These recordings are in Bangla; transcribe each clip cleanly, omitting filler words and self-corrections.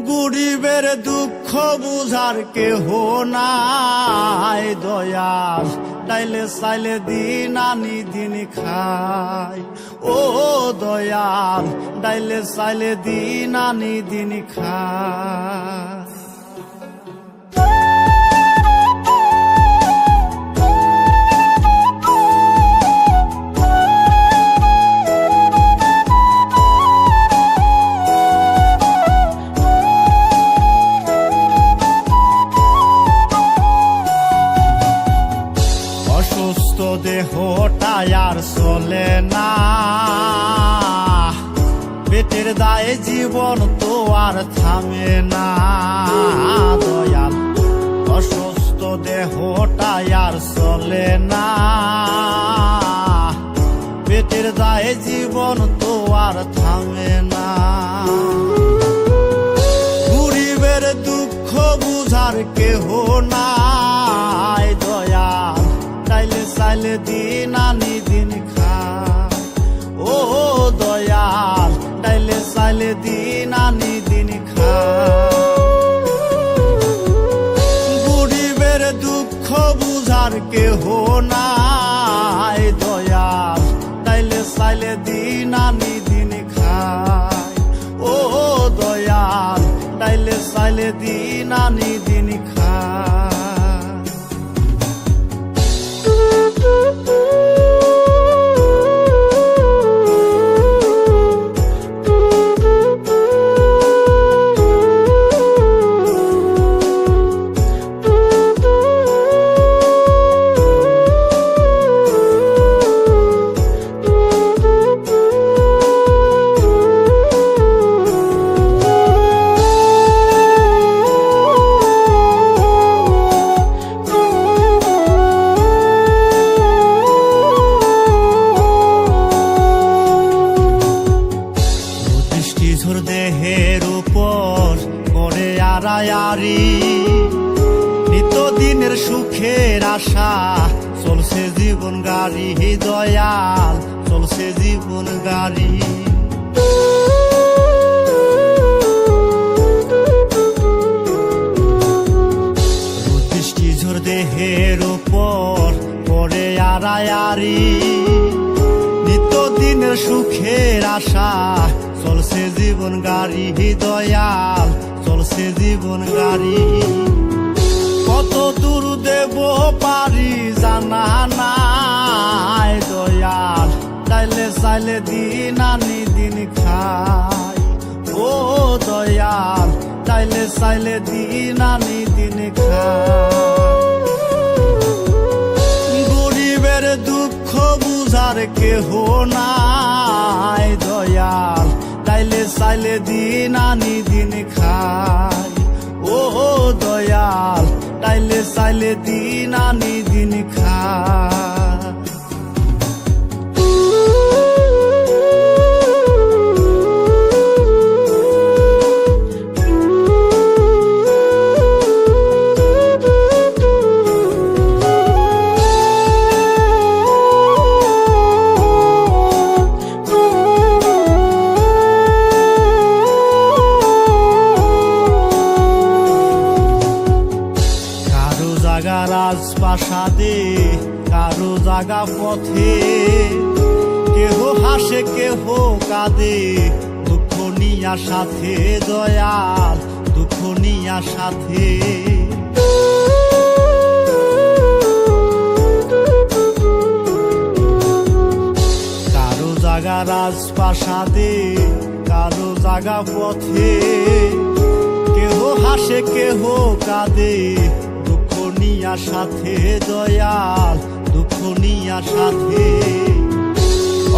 গরিবের দুঃখ বুঝার কেহ নাই দয়াল, তাইলে চাইলে দিন আনি দিন খাই। ও দয়াল, তাইলে চাইলে দিন আনি দিন খাই। অসুস্থ দেহটা আর চলে না, পেটের দায়ে জীবন তো আর থামে না দয়াল। অসুস্থ দেহটা আর চলে না, পেটের দায়ে জীবন তো আর থামে না। গরিবের দুঃখ বুঝার কেহ নাই দয়াল, তাইলে চাইলে দিন আনি দিন খাই। ও দয়াল, তাইলে চাইলে দিন আনি দিন খাই। গরিবের দুঃখ বুঝার কেহ নাই দয়াল, তাইলে চাইলে দিন আনি দিন খাই। ও দয়াল, তাইলে চাইলে দিন আনি দিন খাই। দেহের উপর করে আড়ায়ারি, নিত্যদিনের সুখের আশা চলছে জীবন গাড়ি দয়াল, চলছে জীবন গাড়ি। দৃষ্টি ঝোর দেহের উপর করে আড়ায়ারি, নিত্যদিনের সুখের আশা চলছে জীবন গাড়ি দয়াল, চলছে জীবন গাড়ি। কত দূর দেব পারি জানা নাই দয়াল, তাইলে চাইলে দিন আনি দিন খাই। ও দয়াল, তাইলে চাইলে দিন আনি দিন খাই। গরিবের দুঃখ বুঝার কেহ নাই দয়াল, তাইলে চাইলে দিন আনি দিন খাই। ও দয়াল, তাইলে চাইলে দিন আনি দিন খাই। রাজপ্রাসাদে কারো জাগা পথে, কেহ হাসে কেহ কাঁদে দুঃখ নিয়া সাথে দয়াল, দুঃখ নিয়া সাথে। কারো জাগা রাজপ্রাসাদে কারো জাগা পথে, কেহ হাসে কেহ কাঁদে নিয়া সাথে দয়াল, দুঃখ নিয়া সাথে।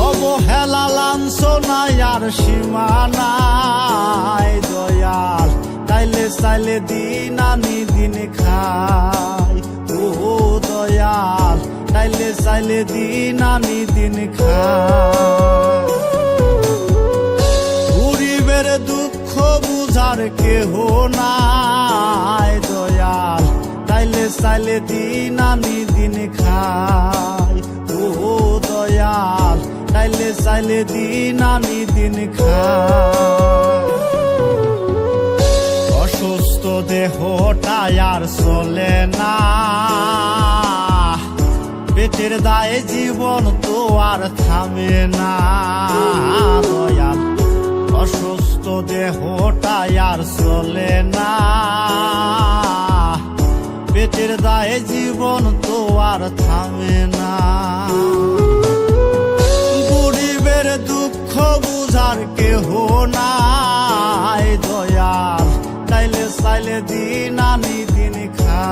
অবহেলা লাঞ্ছনায় আর সীমা নাই দয়াল, তাইলে চাইলে দিন আনি দিন খাই। ও দয়াল, তাইলে চাইলে দিন আনি দিন খাই। গরিবের দুঃখ বুঝার কেহ নাই দয়াল, তাইলে চাইলে দিন আনি দিন খাই। ও দয়াল, তাইলে চাইলে দিন আনি দিন খাই। অসুস্থ দেহটা আর চলে না, পেটের দায়ে জীবন তো আর থামে না দয়াল। অসুস্থ দেহটা আর চলে না, পেটের দায়ে জীবন তো আর থামে না। গরিবের দুঃখ বুঝার কেহ নাই দয়াল, চাইলে চাইলে দিন আনি দিন খা।